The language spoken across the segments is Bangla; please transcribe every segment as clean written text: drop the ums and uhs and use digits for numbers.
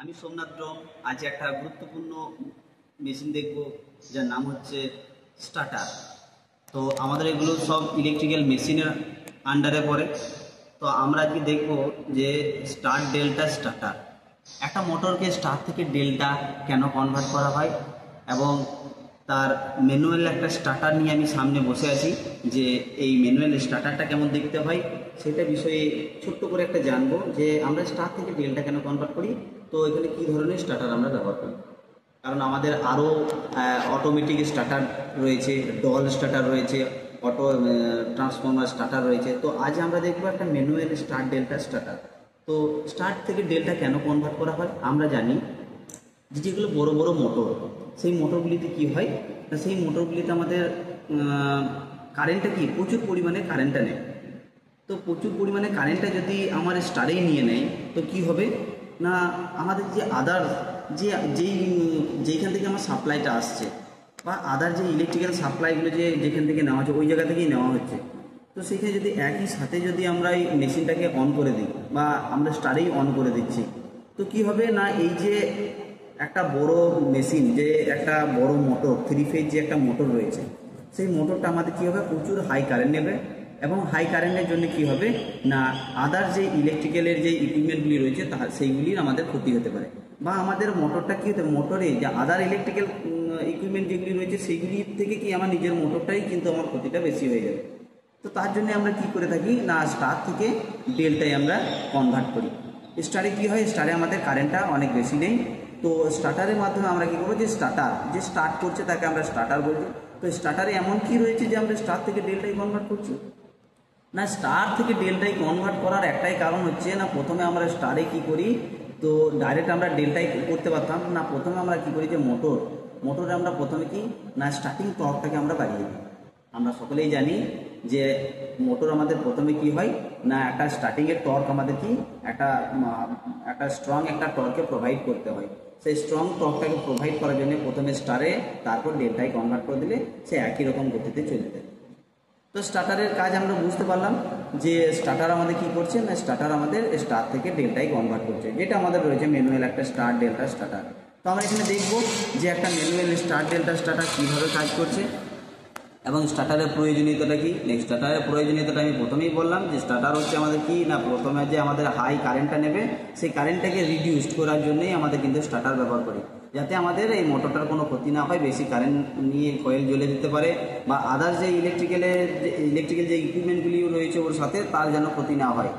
আমি সোমনাথ ড্রোম আজ একটা গুরুত্বপূর্ণ মেশিন দেখব যার নাম হচ্ছে স্টার্টার। তো আমাদের এগুলো সব ইলেকট্রিক্যাল মেশিনের আন্ডারে পড়ে। তো আমরা আজকে দেখব যে স্টার্ট ডেল্টা স্টার্টার, একটা মোটরকে স্টার্ট থেকে ডেল্টা কেন কনভার্ট করা হয় এবং তার ম্যানুয়াল একটা স্টার্টার নিয়ে আমি সামনে বসে আছি যে এই ম্যানুয়াল স্টার্টারটা কেমন দেখতে হয় সেটা বিষয়ে ছোট্ট করে একটা জানবো যে আমরা স্টার্ট থেকে ডেল্টা কেন কনভার্ট করি, তো এখানে কী ধরনের স্টার্টার আমরা ব্যবহার করি। কারণ আমাদের আরও অটোমেটিক স্টার্টার রয়েছে, ডল স্টার্টার রয়েছে, অটো ট্রান্সফর্মার স্টার্টার রয়েছে। তো আজ আমরা দেখবো একটা ম্যানুয়াল স্টার্ট ডেল্টা স্টার্টার। তো স্টার্ট থেকে ডেল্টা কেন কনভার্ট করা হয়, আমরা জানি যে যেগুলো বড় বড় মোটর, সেই মোটরগুলিতে কি হয় না, সেই মোটরগুলিতে আমাদের কারেন্টটা কি প্রচুর পরিমাণে কারেন্টটা নেয়। তো প্রচুর পরিমাণে কারেন্টটা যদি আমার স্টারেই নিয়ে নেয় তো কি হবে না, আমাদের যে আদার যেইখান থেকে আমার সাপ্লাইটা আসছে বা আদার যে ইলেকট্রিক্যাল সাপ্লাইগুলো যেখান থেকে নেওয়া হচ্ছে ওই জায়গা থেকেই নেওয়া হচ্ছে। তো সেখানে যদি একই সাথে যদি আমরা এই মেশিনটাকে অন করে দিই বা আমরা স্টারেই অন করে দিচ্ছি, তো কি হবে না, এই যে একটা বড় মেশিন, যে একটা বড় মোটর, 3 ফেজ যে একটা মোটর রয়েছে, সেই মোটরটা আমাদের কী হবে প্রচুর হাই কারেন্ট নেবে এবং হাই কারেন্টের জন্য কি হবে না, আদার যে ইলেকট্রিক্যালের যে ইকুইপমেন্টগুলি রয়েছে সেইগুলির আমাদের ক্ষতি হতে পারে। বা আমাদের মোটরটা কী হতে, মোটরে যে আদার ইলেকট্রিক্যাল ইকুইপমেন্ট যেগুলি রয়েছে সেইগুলির থেকে কি আমার নিজের মোটরটাই কিন্তু আমার ক্ষতিটা বেশি হয়ে যাবে। তো তার জন্য আমরা কি করে থাকি না, স্টার থেকে ডেল্টায় আমরা কনভার্ট করি। স্টারে কি হয়, স্টারে আমাদের কারেন্টটা অনেক বেশি নেই। তো স্টার্টারের মাধ্যমে আমরা কী করবো, যে স্টার্টার যে স্টার্ট করছে তাকে আমরা স্টার্টার বলছি। তো স্টার্টারে এমন কি রয়েছে যে আমরা স্টার থেকে ডেল্টায় কনভার্ট করছি না, স্টার থেকে ডেল্টায় কনভার্ট করার একটাই কারণ হচ্ছে না, প্রথমে আমরা স্টারে কি করি, তো ডাইরেক্ট আমরা ডেল্টায় করতে পারতাম না। প্রথমে আমরা কি করি যে মোটরে আমরা প্রথমে কি না, স্টার্টিং টর্কটাকে আমরা বাড়িয়ে দিই। আমরা সকলেই জানি যে মোটর আমাদের প্রথমে কি হয় না, একটা স্টার্টিংয়ের টর্ক আমাদের কি একটা স্ট্রং একটা টর্কে প্রোভাইড করতে হয়। সেই স্ট্রং টর্কটাকে প্রোভাইড করার জন্য প্রথমে স্টারে তারপর ডেল্টায় কনভার্ট করে দিলে সে একই রকম গতিতে চলে যায়। তো স্টার্টারের কাজ আমরা বুঝতে পারলাম যে স্টার্টার আমাদের কি করছে না, স্টার্টার আমাদের স্টার থেকে ডেল্টায় কনভার্ট করছে, যেটা আমাদের রয়েছে ম্যানুয়াল একটা স্টার ডেল্টা স্টার্টার। তো আমরা এখানে দেখব যে একটা ম্যানুয়াল স্টার ডেল্টা স্টার্টার কীভাবে কাজ করছে এবং স্টার্টারের প্রয়োজনীয়তাটা কি। নেক্সট স্টার্টারের প্রয়োজনীয়তাটা আমি প্রথমেই বললাম যে স্টার্টার হচ্ছে আমাদের কি না, প্রথমে যে আমাদের হাই কারেন্টটা নেবে সেই কারেন্টটাকে রিডিউস করার জন্যই আমাদের কিন্তু স্টার্টার ব্যবহার করি, যাতে আমাদের এই মোটরটার কোনো ক্ষতি না হয়, বেশি কারেন্ট নিয়ে কয়েল জ্বলে দিতে পারে বা আদার যে ইলেকট্রিক্যাল যে ইকুইপমেন্টগুলি রয়েছে ওর সাথে তার যেন ক্ষতি না হয়।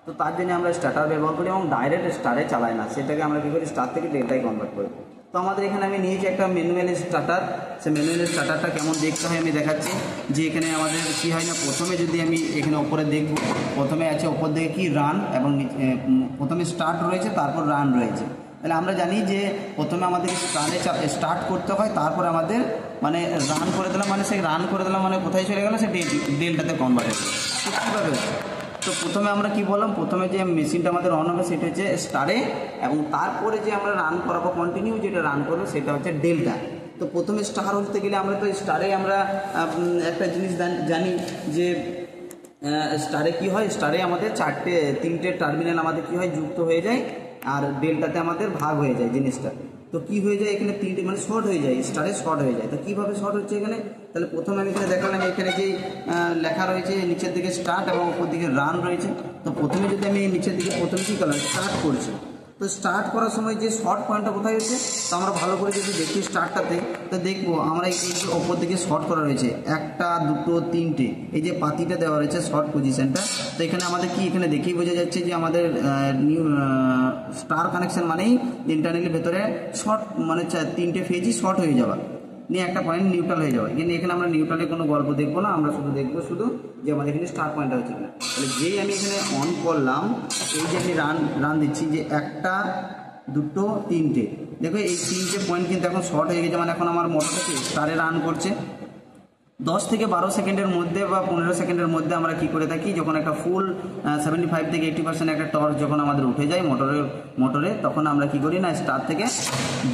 তো তার জন্য আমরা স্টার্টার ব্যবহার করি এবং ডাইরেক্ট স্টারে চালাই না, সেটাকে আমরা কী করি স্টার থেকে ডেল্টায় কনভার্ট করি। তো আমাদের এখানে আমি নিয়েছি একটা ম্যানুয়াল স্টার্টার। সেই ম্যানুয়াল স্টার্টারটা কেমন দেখতে হয় আমি দেখাচ্ছি। যে এখানে আমাদের কী হয় না, প্রথমে যদি আমি এখানে ওপরে দেখব, প্রথমে আছে ওপর দিকে কি রান এবং প্রথমে স্টার্ট রয়েছে তারপর রান রয়েছে। তাহলে আমরা জানি যে প্রথমে আমাদের স্টার্ট করতে হয়, তারপর আমাদের মানে রান করে দিলাম, মানে সেই রান করে দিলাম মানে কোথায় চলে গেলো, সে ডেল্টাতে কনভার্ট হয়ে গেলো। তো কীভাবে হচ্ছে, তো প্রথমে আমরা কি বললাম, প্রথমে যে মেশিনটা আমাদের অন হবে সেটা হচ্ছে স্টারে এবং তারপরে যে আমরা রান করাবো কন্টিনিউ যেটা রান করবো সেটা হচ্ছে ডেল্টা। তো প্রথমে স্টার হতে গেলে আমরা তো স্টারে আমরা একটা জিনিস জানি যে স্টারে কি হয়, স্টারে আমাদের তিনটে টার্মিনাল আমাদের কি হয় যুক্ত হয়ে যায় আর ডেল্টাতে আমাদের ভাগ হয়ে যায় জিনিসটা। তো কি হয়ে যায় এখানে তিনটে মানে শর্ট হয়ে যায়, স্টারে শর্ট হয়ে যায়। তো কীভাবে শর্ট হচ্ছে এখানে, তাহলে প্রথমে আমি এখানে দেখালাম এখানে যে লেখা রয়েছে নিচের দিকে স্টার্ট এবং উপর দিকে রান রয়েছে। তো প্রথমে যদি আমি নিচের দিকে প্রথমে কী করলাম স্টার্ট করছি, তো স্টার্ট করার সময় যে শর্ট পয়েন্টটা কোথায় হচ্ছে, তো আমরা ভালো করে যদি দেখি স্টার্টটাতে, তো দেখবো আমরা এই যে ওপর দিকে শর্ট করা রয়েছে 1 2 3টে, এই যে পাতিটা দেওয়া রয়েছে শর্ট পজিশনটা। তো এখানে আমাদের কি এখানে দেখেই বোঝা যাচ্ছে যে আমাদের স্টার কানেকশন মানেই ইন্টারনালি ভেতরে শর্ট মানে 3টে ফেজই শর্ট হয়ে যাওয়া নিয়ে একটা পয়েন্ট নিউট্রাল হয়ে যাবে। কিন্তু এখানে আমরা নিউট্রালের কোনো গল্প দেখবো না, আমরা শুধু দেখবো যে আমাদের এখানে স্টার পয়েন্টটা হচ্ছে কিনা। তাহলে যেই আমি এখানে অন করলাম, এই যে আমি রান দিচ্ছি যে 1 2 3টে, দেখো এই 3টে পয়েন্ট কিন্তু এখন শর্ট হয়ে গেছে, মানে এখন আমার মোটরটাকে স্টারে রান করছে। 10 থেকে 12 সেকেন্ডের মধ্যে বা 15 সেকেন্ডের মধ্যে আমরা কি করে থাকি, যখন একটা ফুল 75 থেকে 80% একটা টর্ক যখন আমাদের উঠে যায় মোটরে, তখন আমরা কি করি না স্টার থেকে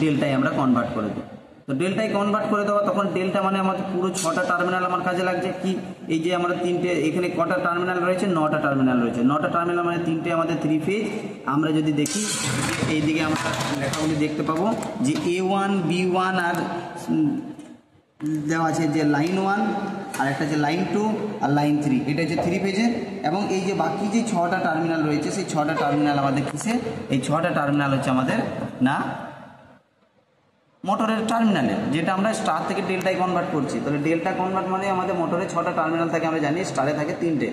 ডেল্টায় আমরা কনভার্ট করে দিই। তো তো ডেল্টায় কনভার্ট করে দেওয়া, তখন ডেল্টা মানে আমাদের পুরো 6টা টার্মিনাল আমার কাজে লাগছে। কি এই যে আমরা 3টে এখানে কটা টার্মিনাল রয়েছে, 9টা টার্মিনাল রয়েছে। 9টা টার্মিনাল মানে 3টে আমাদের 3 ফেজ। আমরা যদি দেখি এইদিকে আমরা লেখাগুলি দেখতে পাবো যে A1 B1 আর দেওয়া আছে যে লাইন 1, আর একটা হচ্ছে লাইন 2 আর লাইন 3, এটা হচ্ছে 3 ফেজে। এবং এই যে বাকি যে 6টা টার্মিনাল রয়েছে সেই 6টা টার্মিনাল আমাদের কিসে, এই 6টা টার্মিনাল হচ্ছে আমাদের না মোটরের টার্মিনালে, যেটা আমরা স্টার থেকে ডেল্টায় কনভার্ট করছি। তাহলে ডেল্টা কনভার্ট মানে আমাদের মোটরে 6টা টার্মিনাল থাকে, আমরা জানি স্টারে থাকে 3টে,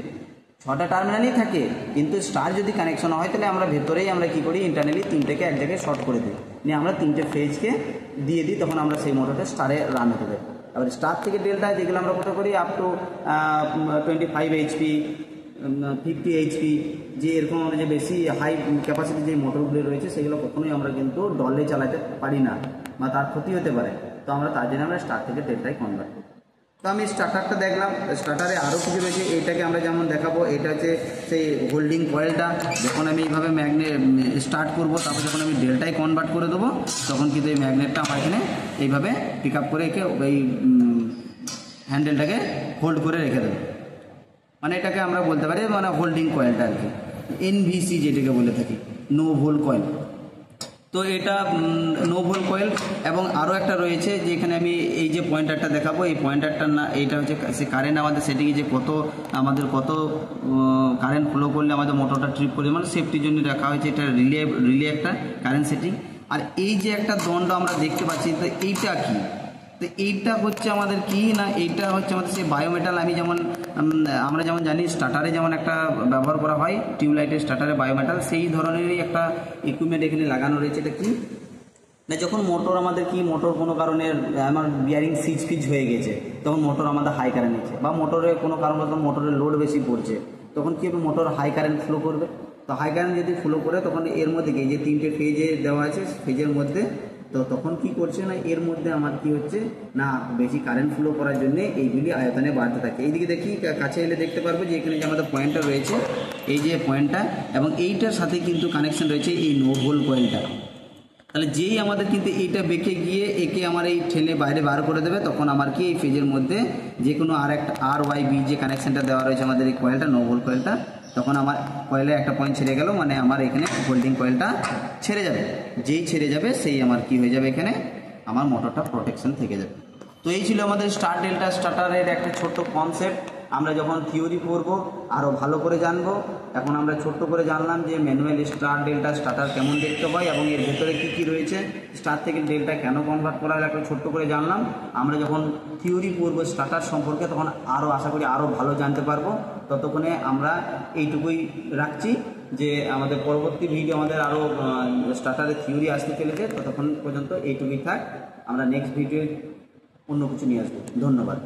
6টা টার্মিনালই থাকে। কিন্তু স্টার যদি কানেকশন হয় তাহলে আমরা ভেতরেই আমরা কী করি, ইন্টারনালি 3টেকে এক জায়গায় শর্ট করে দিই, নিয়ে আমরা 3টে ফেজকে দিয়ে দিই, তখন আমরা সেই মোটরটা স্টারে রান হতে দেয়। এবার স্টার থেকে ডেল্টায় যেগুলো আমরা কত করি আপ টু 25 HP 50 HP, যে এরকম আমরা যে বেশি হাই ক্যাপাসিটি যে মোটরগুলো রয়েছে সেগুলো কখনোই আমরা কিন্তু ডলে চালাতে পারি না বা তার ক্ষতি হতে পারে। তো আমরা তার জন্য আমরা স্টার থেকে ডেল্টায় কনভার্ট করি। তো আমি স্টার্টারটা দেখলাম, স্টার্টারে আরও কিছু রয়েছে। এইটাকে আমরা যেমন দেখাবো, এটা হচ্ছে সেই হোল্ডিং কয়েলটা। যখন আমি এইভাবে ম্যাগনেট স্টার্ট করব, তারপর যখন আমি ডেল্টায় কনভার্ট করে দেবো, তখন কিন্তু এই ম্যাগনেটটা আমার এখানে এইভাবে পিক আপ করে একে এই হ্যান্ডেলটাকে হোল্ড করে রেখে দেবে। মানে এটাকে আমরা বলতে পারি মানে হোল্ডিং কয়েলটা আর কি, NVC যেটাকে বলে থাকি, নো ভোল কয়েল। তো এটা নো ভোল কয়েল। এবং আরও একটা রয়েছে যে এখানে আমি এই যে পয়েন্টারটা দেখাবো, এই পয়েন্টারটার না এইটা হচ্ছে সে কারেন্ট আমাদের সেটিংয়ে যে আমাদের কত কারেন্ট ফ্লো করলে আমাদের মোটরটা ট্রিপ করে, মানে সেফটির জন্য রাখা হয়েছে। এটা রিলে একটা কারেন্ট সেটিং। আর এই যে একটা দণ্ড আমরা দেখতে পাচ্ছি, তো এইটা কি, তো এইটা হচ্ছে আমাদের কি না, এইটা হচ্ছে আমাদের সেই বায়োমেটাল। আমরা যেমন জানি স্টার্টারে যেমন একটা ব্যবহার করা হয় টিউবলাইটের স্টার্টারে বায়োমেটাল, সেই ধরনেরই একটা ইকুইপমেন্ট এখানে লাগানো রয়েছে। এটা কি না, যখন মোটর আমাদের মোটর কোনো কারণে আমার বিয়ারিং সিজ হয়ে গেছে, তখন মোটর আমাদের হাই কারেন্ট নিচ্ছে, বা মোটরে কোনো কারণবশত মোটরের লোড বেশি পড়ছে, তখন কী হবে, মোটর হাই কারেন্ট ফ্লো করবে। তো হাই কারেন্ট যদি ফ্লো করে, তখন এর মধ্যে এই যে 3টে ফেজে দেওয়া আছে, ফেজের মধ্যে তো তখন কি করছে না, এর মধ্যে আমার কি হচ্ছে না, বেশি কারেন্ট ফ্লো করার জন্য এইগুলি আয়তনে বাড়তে থাকে। এইদিকে দেখি, কাছে এলে দেখতে পারবো যে এখানে যে আমাদের পয়েন্টটা রয়েছে, এই যে পয়েন্টটা, এবং এইটার সাথে কিন্তু কানেকশন রয়েছে এই নো ভোল কয়েলটা। তাহলে যেই আমাদের কিন্তু এইটা বেঁকে গিয়ে একে আমার এই ঠেলে বাইরে বার করে দেবে, তখন আমার কি এই ফেজের মধ্যে যে কোনো আর একটা RYB যে কানেকশানটা দেওয়া রয়েছে আমাদের এই কয়েলটা, নো ভোল কয়েলটা, তখন আমার কয়েলে একটা পয়েন্ট ছেড়ে গেল, মানে আমার এখানে হোল্ডিং কয়েলটা ছেড়ে যাবে। যেই ছেড়ে যাবে সেই আমার কি হয়ে যাবে, এখানে আমার মোটরটা প্রোটেকশন থেকে যাবে। তো এই ছিল আমাদের স্টার ডেল্টা স্টার্টারের একটা ছোট্ট কনসেপ্ট। আমরা যখন থিওরি পড়বো আরও ভালো করে জানবো। এখন আমরা ছোট্ট করে জানলাম যে ম্যানুয়াল স্টার ডেল্টা স্টার্টার কেমন দেখতে হয় এবং এর ভেতরে কী কী রয়েছে, স্টার থেকে ডেল্টা কেন কনভার্ট করা হয়, একটা ছোট্ট করে জানলাম। আমরা যখন থিওরি পড়বো স্টার্টার সম্পর্কে, তখন আরও আশা করি আরও ভালো জানতে পারবো। ততক্ষণে আমরা এইটুকুই রাখছি যে আমাদের পরবর্তী ভিডিও আমাদের আরও স্টার্টারের থিওরি আসতে চলেছে। ততক্ষণ পর্যন্ত এইটুকুই থাক, আমরা নেক্সট ভিডিও অন্য কিছু নিয়ে আসবো। ধন্যবাদ।